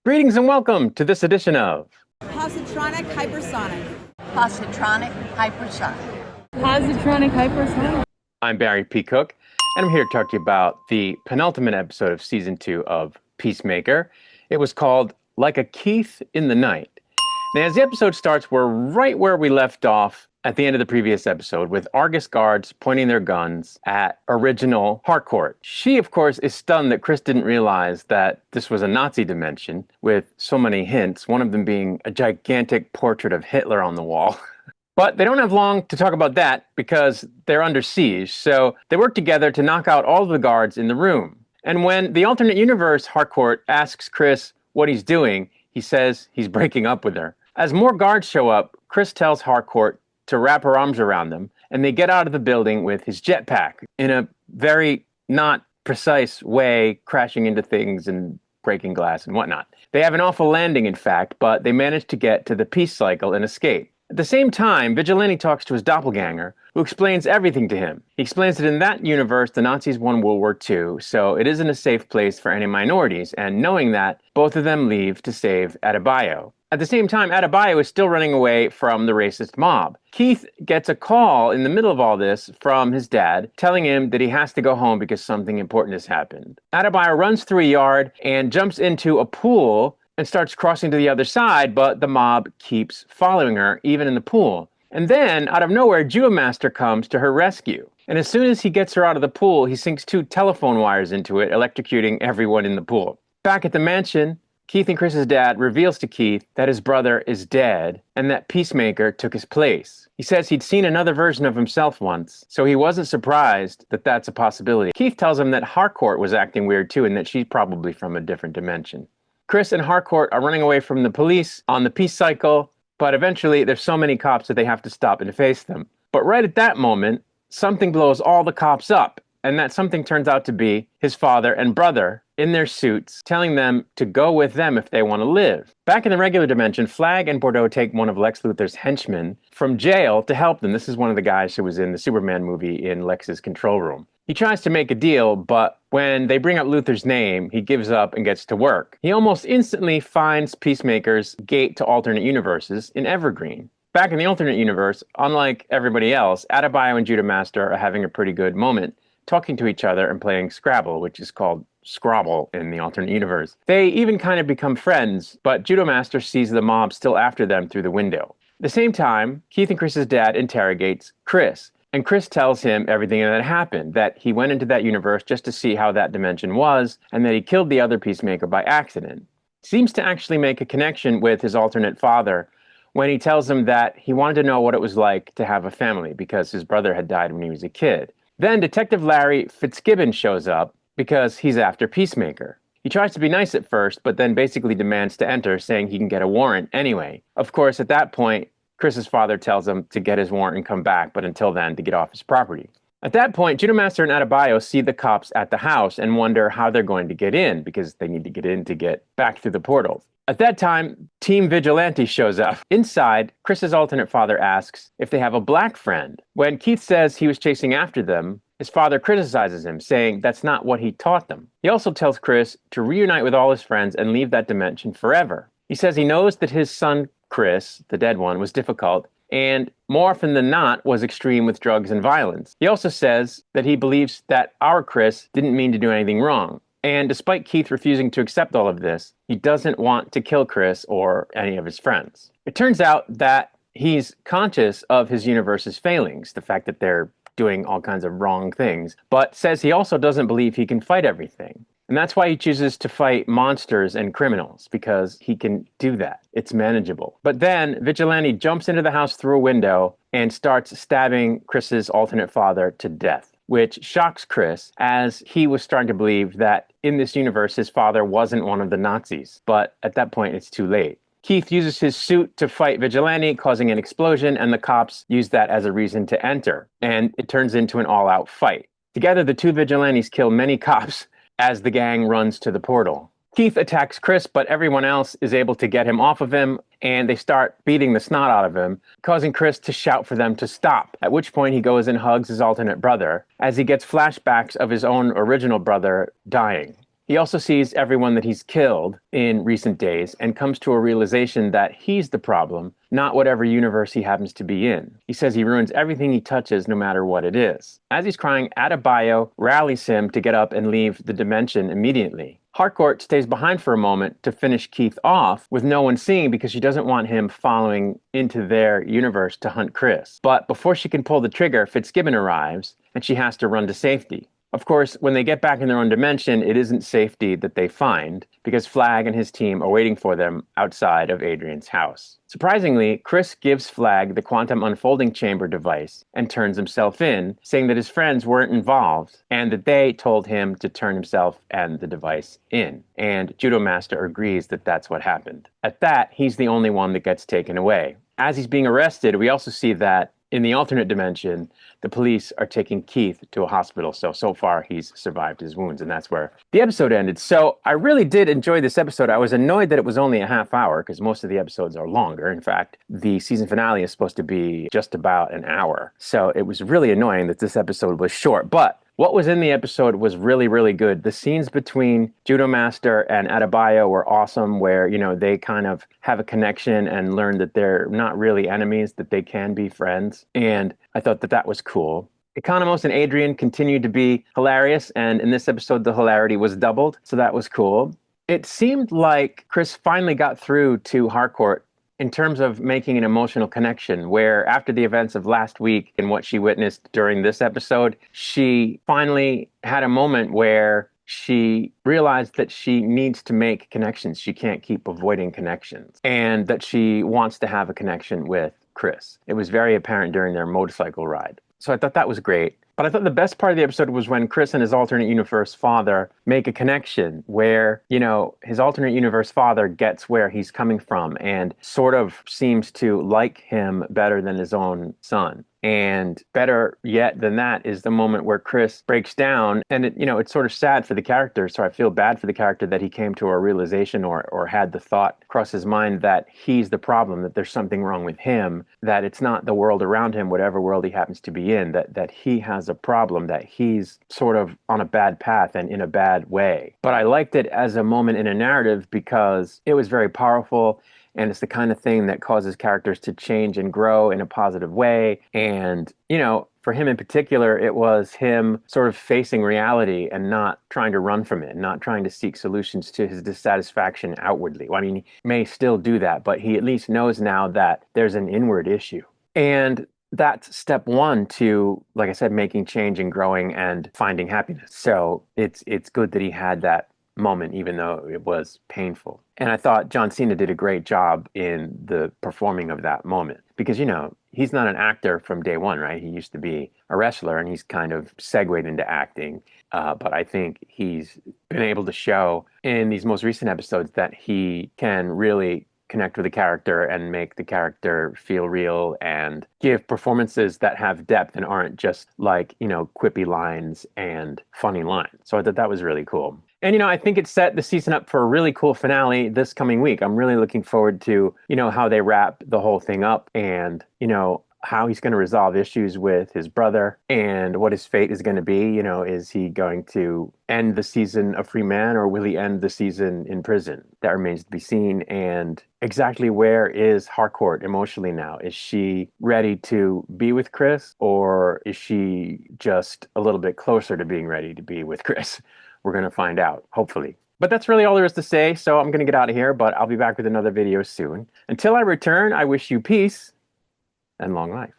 Greetings and welcome to this edition of Positronic hypersonic. Positronic hypersonic. Positronic hypersonic. I'm Barry P. Cook, and I'm here to talk to you about the penultimate episode of Season 2 of Peacemaker. It was called Like a Keith in the Night. Now, as the episode starts, we're right where we left off at the end of the previous episode, with Argus guards pointing their guns at original Harcourt. She, of course, is stunned that Chris didn't realize that this was a Nazi dimension, with so many hints, one of them being a gigantic portrait of Hitler on the wall. But they don't have long to talk about that because they're under siege, so they work together to knock out all of the guards in the room. And when the alternate universe Harcourt asks Chris what he's doing, he says he's breaking up with her. As more guards show up, Chris tells Harcourt to wrap her arms around them, and they get out of the building with his jetpack in a very not precise way, crashing into things and breaking glass and whatnot. They have an awful landing, in fact, but they manage to get to the peace cycle and escape. At the same time, Vigilante talks to his doppelganger, who explains everything to him. He explains that in that universe, the Nazis won World War II, so it isn't a safe place for any minorities, and knowing that, both of them leave to save Adebayo. At the same time, Adebayo is still running away from the racist mob. Keith gets a call in the middle of all this from his dad, telling him that he has to go home because something important has happened. Adebayo runs through a yard and jumps into a pool and starts crossing to the other side, but the mob keeps following her, even in the pool. And then, out of nowhere, Judo Master comes to her rescue. And as soon as he gets her out of the pool, he sinks 2 telephone wires into it, electrocuting everyone in the pool. Back at the mansion, Keith and Chris's dad reveals to Keith that his brother is dead and that Peacemaker took his place. He says he'd seen another version of himself once, so he wasn't surprised that that's a possibility. Keith tells him that Harcourt was acting weird too and that she's probably from a different dimension. Chris and Harcourt are running away from the police on the peace cycle, but eventually there's so many cops that they have to stop and face them. But right at that moment, something blows all the cops up, and that something turns out to be his father and brother in their suits, telling them to go with them if they want to live. Back in the regular dimension, Flag and Bordeaux take one of Lex Luthor's henchmen from jail to help them. This is one of the guys who was in the Superman movie in Lex's control room. He tries to make a deal, but when they bring up Luthor's name, he gives up and gets to work. He almost instantly finds Peacemaker's gate to alternate universes in Evergreen. Back in the alternate universe, unlike everybody else, Adebayo and Judo Master are having a pretty good moment, talking to each other and playing Scrabble, which is called Scrabble in the alternate universe. They even kind of become friends, but Judo Master sees the mob still after them through the window. At the same time, Keith and Chris's dad interrogates Chris, and Chris tells him everything that happened, that he went into that universe just to see how that dimension was, and that he killed the other Peacemaker by accident. Seems to actually make a connection with his alternate father when he tells him that he wanted to know what it was like to have a family because his brother had died when he was a kid. Then Detective Larry Fitzgibbon shows up because he's after Peacemaker. He tries to be nice at first, but then basically demands to enter, saying he can get a warrant anyway. Of course, at that point, Chris's father tells him to get his warrant and come back, but until then, to get off his property. At that point, Judo Master and Adebayo see the cops at the house and wonder how they're going to get in, because they need to get in to get back through the portals. At that time, Team Vigilante shows up. Inside, Chris's alternate father asks if they have a black friend. When Keith says he was chasing after them, his father criticizes him, saying that's not what he taught them. He also tells Chris to reunite with all his friends and leave that dimension forever. He says he knows that his son, Chris, the dead one, was difficult, and more often than not was extreme with drugs and violence. He also says that he believes that our Chris didn't mean to do anything wrong. And despite Keith refusing to accept all of this, he doesn't want to kill Chris or any of his friends. It turns out that he's conscious of his universe's failings, the fact that they're doing all kinds of wrong things, but says he also doesn't believe he can fight everything. And that's why he chooses to fight monsters and criminals, because he can do that. It's manageable. But then Vigilante jumps into the house through a window and starts stabbing Chris's alternate father to death, which shocks Chris, as he was starting to believe that in this universe his father wasn't one of the Nazis. But at that point, it's too late. Keith uses his suit to fight Vigilante, causing an explosion, and the cops use that as a reason to enter. And it turns into an all-out fight. Together, the 2 vigilantes kill many cops as the gang runs to the portal. Keith attacks Chris, but everyone else is able to get him off of him, and they start beating the snot out of him, causing Chris to shout for them to stop, at which point he goes and hugs his alternate brother, as he gets flashbacks of his own original brother dying. He also sees everyone that he's killed in recent days and comes to a realization that he's the problem, not whatever universe he happens to be in. He says he ruins everything he touches, no matter what it is. As he's crying, Adebayo rallies him to get up and leave the dimension immediately. Harcourt stays behind for a moment to finish Keith off with no one seeing because she doesn't want him following into their universe to hunt Chris. But before she can pull the trigger, Fitzgibbon arrives and she has to run to safety. Of course, when they get back in their own dimension, it isn't safety that they find because Flag and his team are waiting for them outside of Adrian's house. Surprisingly, Chris gives Flag the quantum unfolding chamber device and turns himself in, saying that his friends weren't involved and that they told him to turn himself and the device in. And Judo Master agrees that that's what happened. At that, he's the only one that gets taken away. As he's being arrested, we also see that in the alternate dimension, the police are taking Keith to a hospital. So far, he's survived his wounds, and that's where the episode ended. So I really did enjoy this episode. I was annoyed that it was only a half hour because most of the episodes are longer. In fact, the season finale is supposed to be just about an hour. So it was really annoying that this episode was short. But what was in the episode was really, really good. The scenes between Judo Master and Adebayo were awesome, where, they kind of have a connection and learn that they're not really enemies, that they can be friends. And I thought that that was cool. Economos and Adrian continued to be hilarious, and in this episode, the hilarity was doubled, so that was cool. It seemed like Chris finally got through to Harcourt in terms of making an emotional connection, where after the events of last week and what she witnessed during this episode, she finally had a moment where she realized that she needs to make connections. She can't keep avoiding connections, and that she wants to have a connection with Chris. It was very apparent during their motorcycle ride. So I thought that was great. But I thought the best part of the episode was when Chris and his alternate universe father make a connection where, his alternate universe father gets where he's coming from and sort of seems to like him better than his own son. And better yet than that is the moment where Chris breaks down, and it's sort of sad for the character. So I feel bad for the character that he came to a realization or had the thought cross his mind that he's the problem, that there's something wrong with him, that it's not the world around him, whatever world he happens to be in, that he has a problem, that he's sort of on a bad path and in a bad way. But I liked it as a moment in a narrative because it was very powerful. And it's the kind of thing that causes characters to change and grow in a positive way. And, for him in particular, it was him sort of facing reality and not trying to run from it, not trying to seek solutions to his dissatisfaction outwardly. Well, I mean, he may still do that, but he at least knows now that there's an inward issue. And that's step one to, like I said, making change and growing and finding happiness. So it's good that he had that moment, even though it was painful. And I thought John Cena did a great job in the performing of that moment because, he's not an actor from day one, right? He used to be a wrestler and he's kind of segued into acting. But I think he's been able to show in these most recent episodes that he can really connect with the character and make the character feel real and give performances that have depth and aren't just like, quippy lines and funny lines. So I thought that was really cool. And, I think it set the season up for a really cool finale this coming week. I'm really looking forward to, how they wrap the whole thing up and, how he's going to resolve issues with his brother and what his fate is going to be. Is he going to end the season a free man or will he end the season in prison? That remains to be seen. And exactly where is Harcourt emotionally now? Is she ready to be with Chris or is she just a little bit closer to being ready to be with Chris? We're going to find out, hopefully. But that's really all there is to say, so I'm going to get out of here, but I'll be back with another video soon. Until I return, I wish you peace and long life.